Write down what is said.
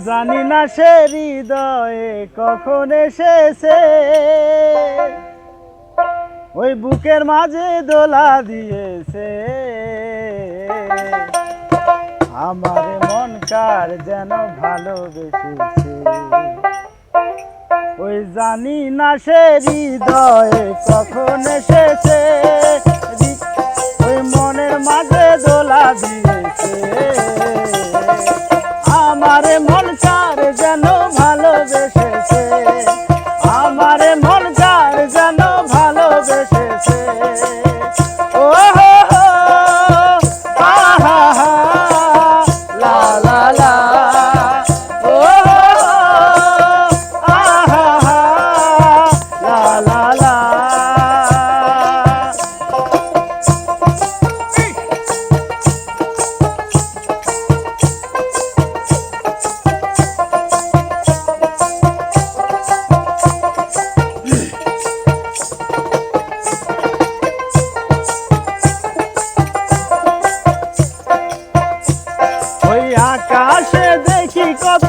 জানি না সে হৃদয়ে কখন এসেছে, ওই বুকের মাঝে দোলা দিয়েছে। আমার মন কার যেন ভালোবেসেছে, ওই জানি না সে হৃদয়ে কখন এসেছে, ওই মনের মাঝে দোলা দিয়েছে। আমার মন কার যেন ভালোবেসেছে, আমার মন কার যেন ভালোবেসেছে। ও হো হো আহা হা লা লা লা, ও হো হো আহা হা লা লা লা। আকাশে দেখি কত